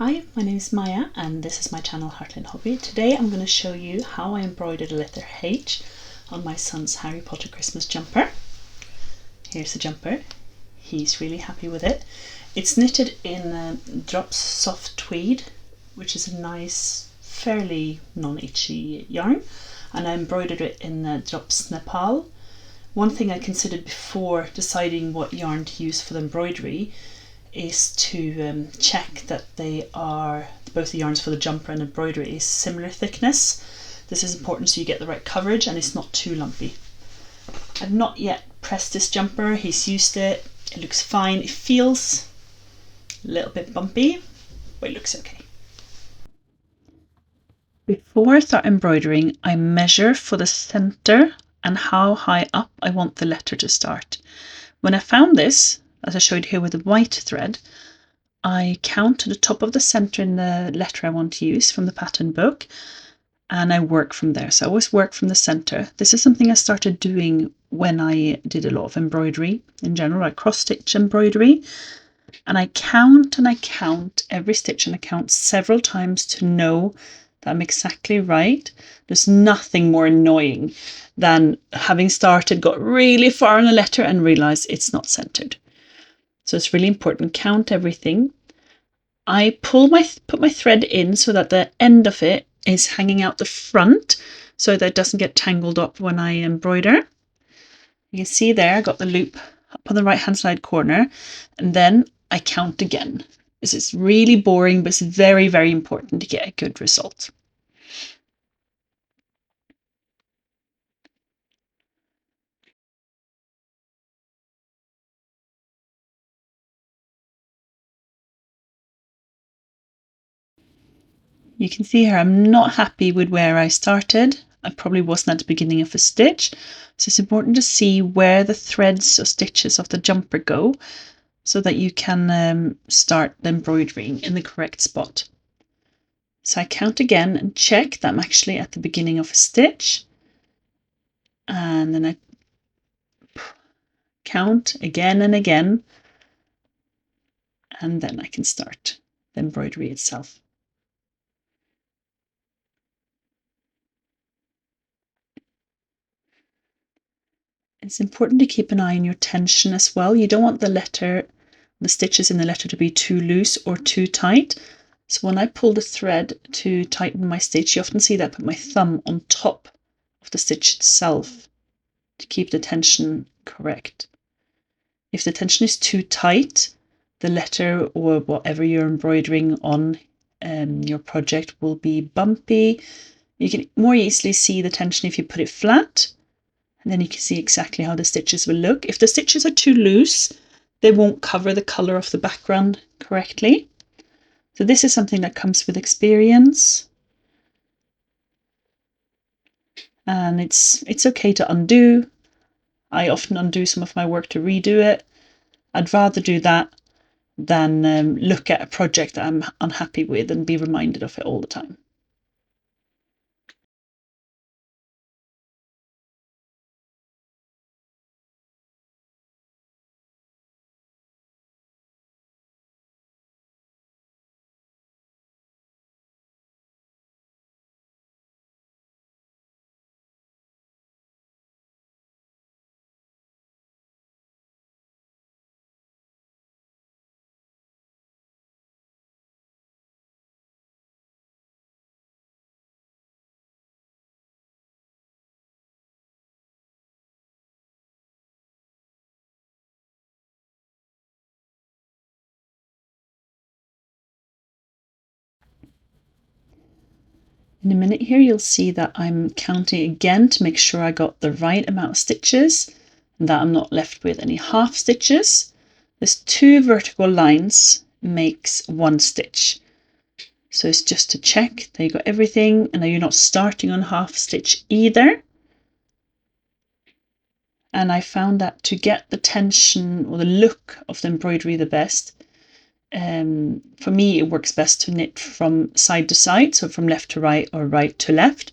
Hi, my name is Maya and this is my channel Heartland Hobby. Today I'm going to show you how I embroidered a letter H on my son's Harry Potter Christmas jumper. Here's the jumper. He's really happy with it. It's knitted in Drops Soft Tweed, which is a nice, fairly non-itchy yarn, and I embroidered it in Drops Nepal. One thing I considered before deciding what yarn to use for the embroidery is to check that they are, both the yarns for the jumper and embroidery is similar thickness. This is important so you get the right coverage and it's not too lumpy. I've not yet pressed this jumper, he's used it, it looks fine. It feels a little bit bumpy, but it looks okay. Before I start embroidering, I measure for the center and how high up I want the letter to start. When I found this, as I showed here with the white thread, I count to the top of the center in the letter I want to use from the pattern book, and I work from there. So I always work from the center. This is something I started doing when I did a lot of embroidery in general, like cross-stitch embroidery. And I count every stitch, and I count several times to know that I'm exactly right. There's nothing more annoying than having started, got really far on a letter and realized it's not centered. So it's really important, count everything. I put my thread in so that the end of it is hanging out the front so that it doesn't get tangled up when I embroider. You can see there I got the loop up on the right hand side corner, and then I count again. This is really boring, but it's very, very important to get a good result. You can see here I'm not happy with where I started. I probably wasn't at the beginning of a stitch. So it's important to see where the threads or stitches of the jumper go so that you can start the embroidering in the correct spot. So I count again and check that I'm actually at the beginning of a stitch. And then I count again and again. And then I can start the embroidery itself. It's important to keep an eye on your tension as well. You don't want the stitches in the letter to be too loose or too tight. So when I pull the thread to tighten my stitch, you often see that I put my thumb on top of the stitch itself to keep the tension correct. If the tension is too tight, the letter or whatever you're embroidering on your project will be bumpy. You can more easily see the tension if you put it flat. And then you can see exactly how the stitches will look. If the stitches are too loose, they won't cover the colour of the background correctly. So this is something that comes with experience. And it's okay to undo. I often undo some of my work to redo it. I'd rather do that than look at a project that I'm unhappy with and be reminded of it all the time. In a minute here, you'll see that I'm counting again to make sure I got the right amount of stitches and that I'm not left with any half stitches. There's 2 vertical lines makes 1 stitch. So it's just to check that you got everything and that you're not starting on half stitch either. And I found that to get the tension or the look of the embroidery the best, for me it works best to knit from side to side, so from left to right or right to left.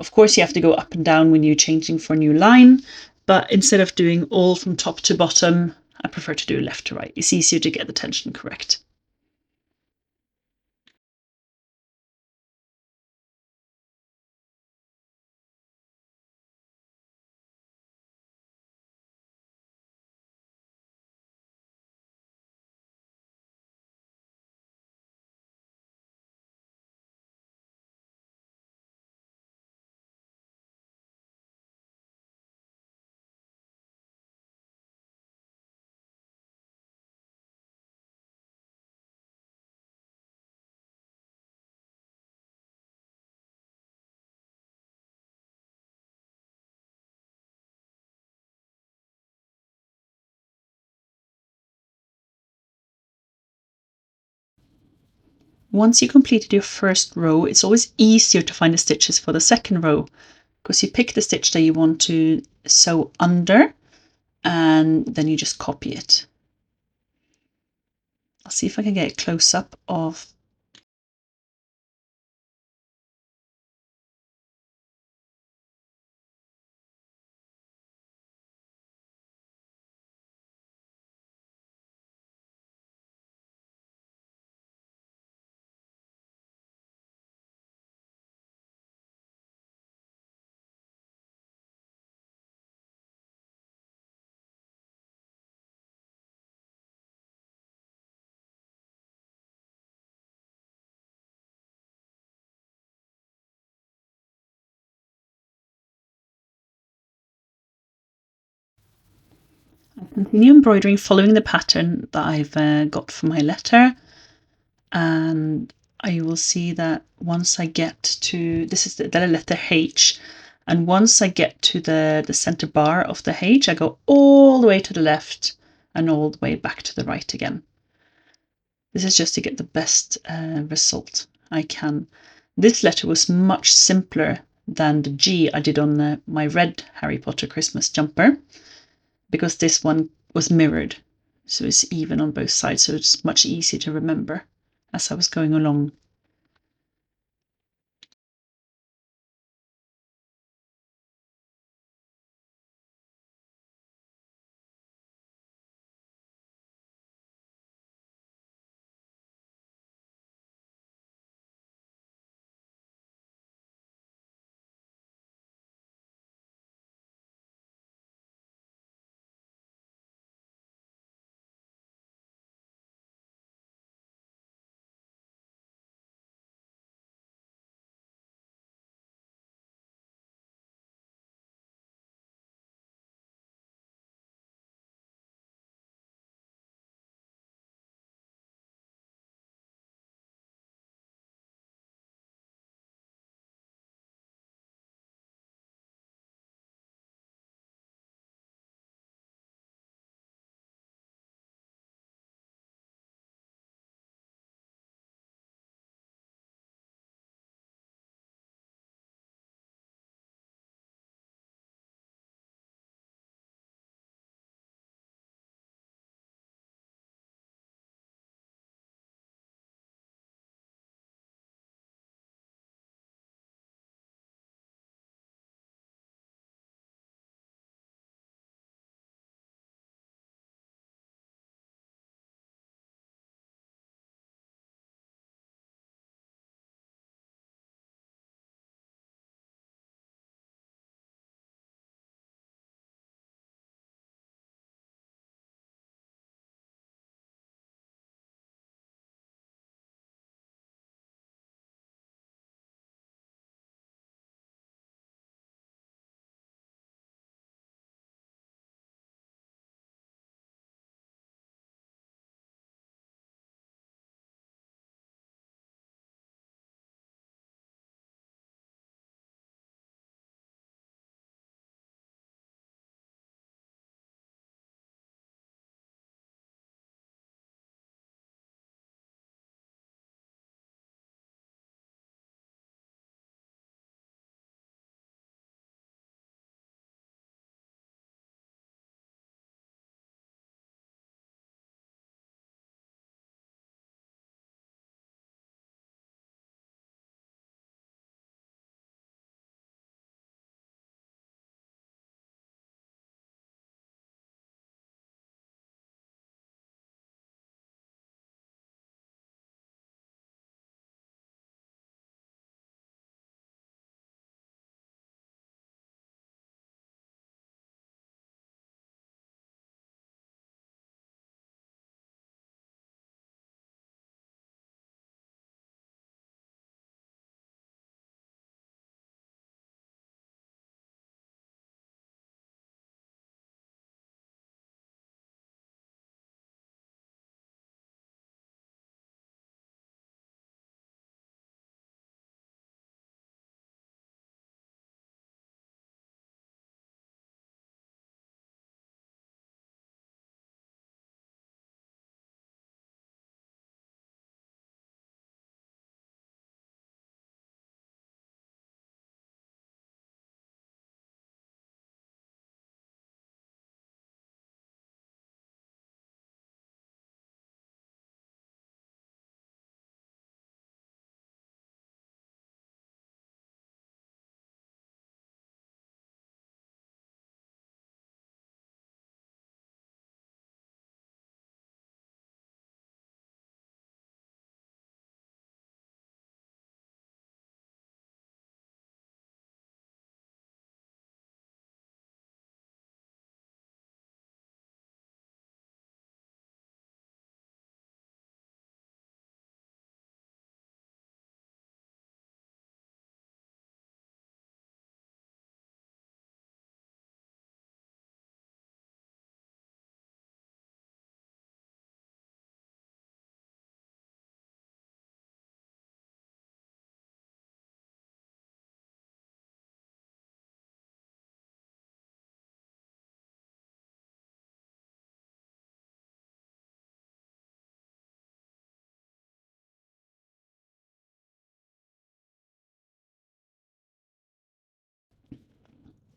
Of course you have to go up and down when you're changing for a new line, but instead of doing all from top to bottom, I prefer to do left to right. It's easier to get the tension correct. Once you completed your first row, it's always easier to find the stitches for the second row because you pick the stitch that you want to sew under and then you just copy it. I'll see if I can get a close up of continue embroidering following the pattern that I've got for my letter, and I will see that once I get to, this is the letter H, and once I get to the center bar of the H, I go all the way to the left and all the way back to the right again. This is just to get the best result I can. This letter was much simpler than the G I did on my red Harry Potter Christmas jumper, because this one was mirrored, so it's even on both sides, so it's much easier to remember as I was going along.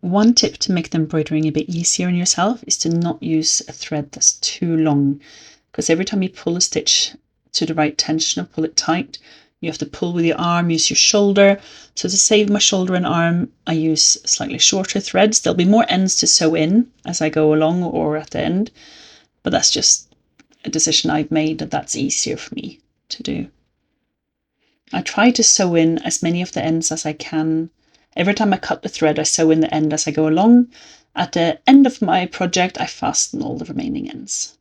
One tip to make the embroidering a bit easier on yourself is to not use a thread that's too long, because every time you pull a stitch to the right tension or pull it tight, you have to pull with your arm, use your shoulder. So to save my shoulder and arm, I use slightly shorter threads. There'll be more ends to sew in as I go along or at the end, but that's just a decision I've made that that's easier for me to do. I try to sew in as many of the ends as I can. Every time I cut the thread, I sew in the end as I go along. At the end of my project, I fasten all the remaining ends.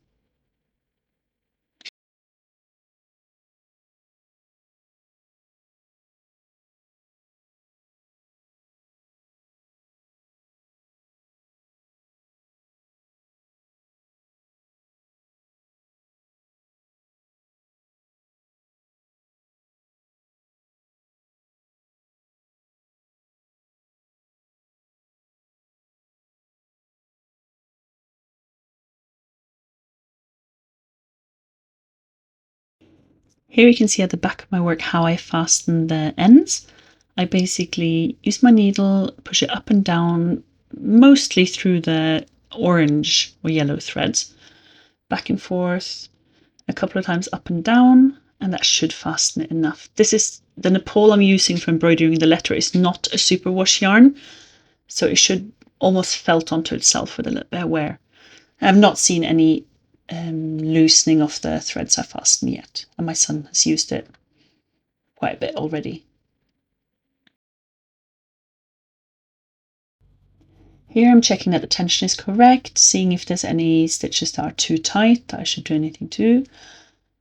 Here you can see at the back of my work how I fasten the ends. I basically use my needle, push it up and down, mostly through the orange or yellow threads, back and forth, a couple of times up and down, and that should fasten it enough. This is the Nepal I'm using for embroidering the letter is not a superwash yarn, so it should almost felt onto itself with a little bit of wear. I have not seen any loosening of the threads I fasten yet, and my son has used it quite a bit already. Here I'm checking that the tension is correct, seeing if there's any stitches that are too tight that I should do anything to.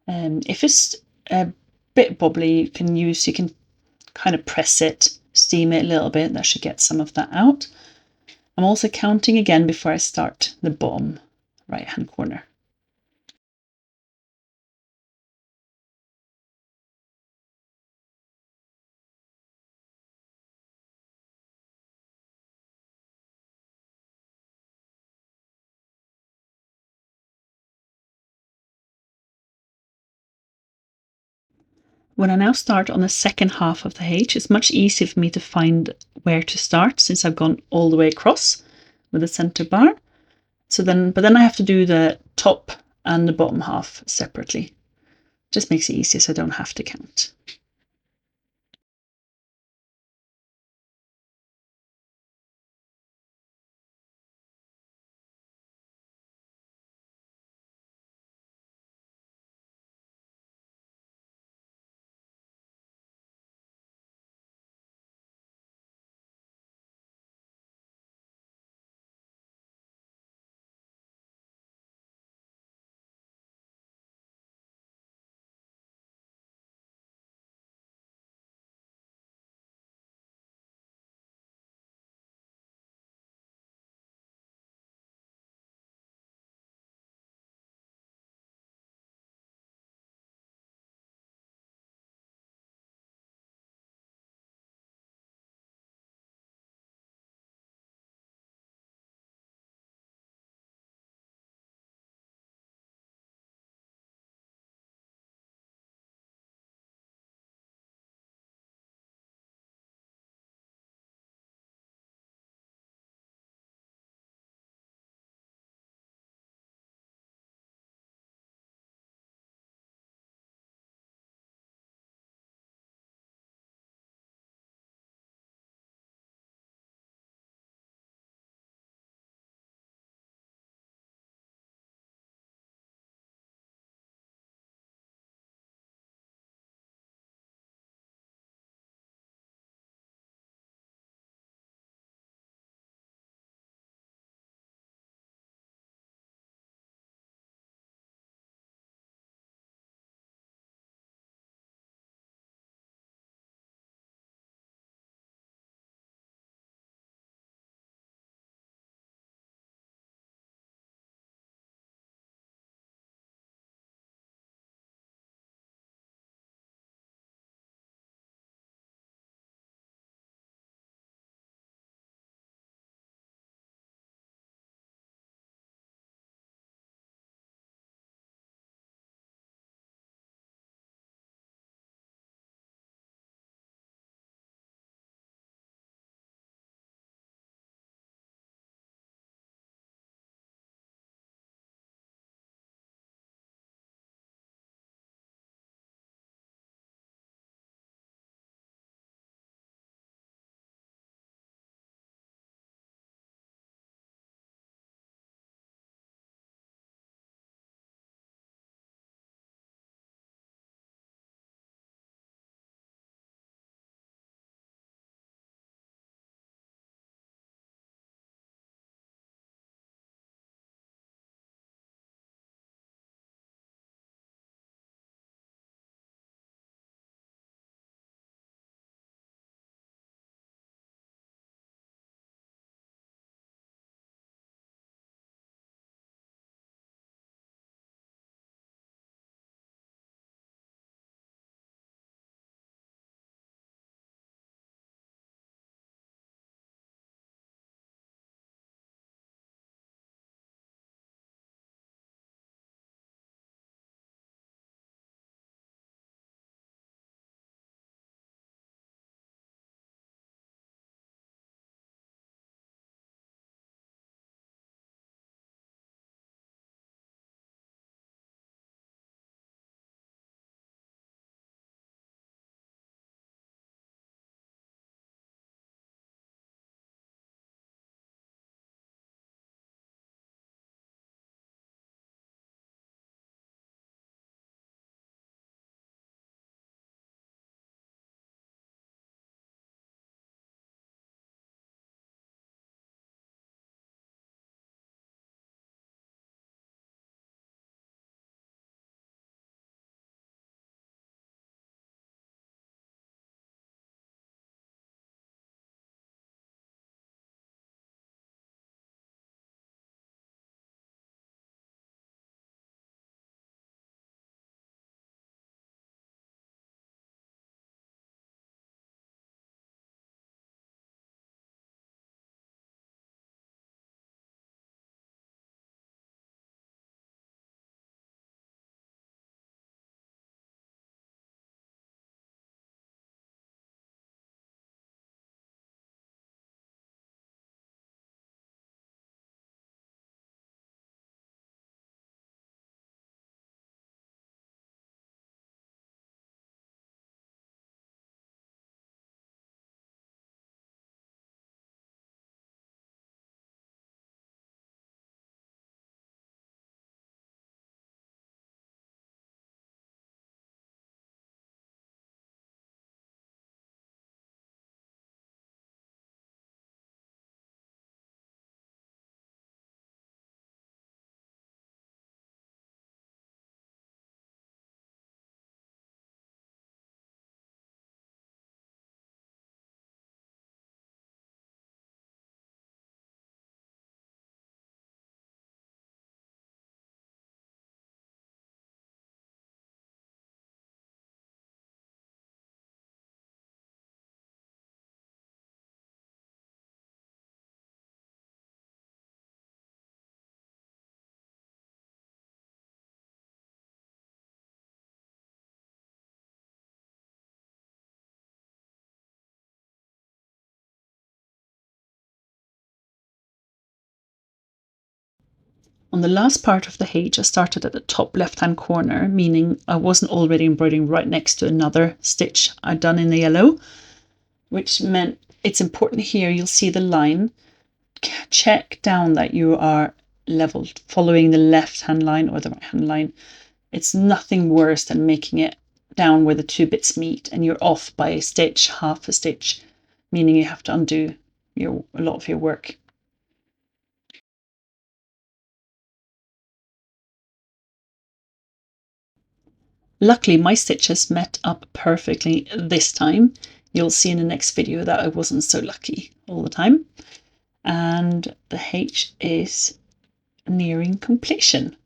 If it's a bit wobbly, you can kind of press it, steam it a little bit, that should get some of that out. I'm also counting again before I start the bottom right hand corner. When I now start on the second half of the H, it's much easier for me to find where to start since I've gone all the way across with the center bar. But then I have to do the top and the bottom half separately. Just makes it easier so I don't have to count. On the last part of the H, I started at the top left-hand corner, meaning I wasn't already embroidering right next to another stitch I'd done in the yellow, which meant it's important here, you'll see the line. Check down that you are level, following the left-hand line or the right-hand line. It's nothing worse than making it down where the two bits meet and you're off by a stitch, half a stitch, meaning you have to undo a lot of your work. Luckily, my stitches met up perfectly this time. You'll see in the next video that I wasn't so lucky all the time. And the H is nearing completion.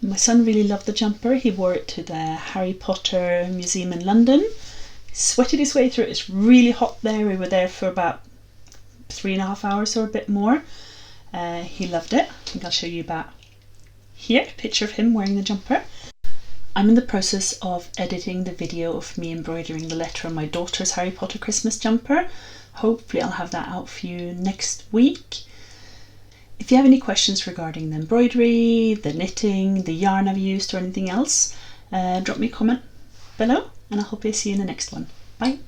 My son really loved the jumper. He wore it to the Harry Potter Museum in London. Sweated his way through it. It's really hot there. We were there for about 3.5 hours or a bit more. He loved it. I think I'll show you about here, a picture of him wearing the jumper. I'm in the process of editing the video of me embroidering the letter on my daughter's Harry Potter Christmas jumper. Hopefully I'll have that out for you next week. If you have any questions regarding the embroidery, the knitting, the yarn I've used or anything else, drop me a comment below and I hope I see you in the next one. Bye!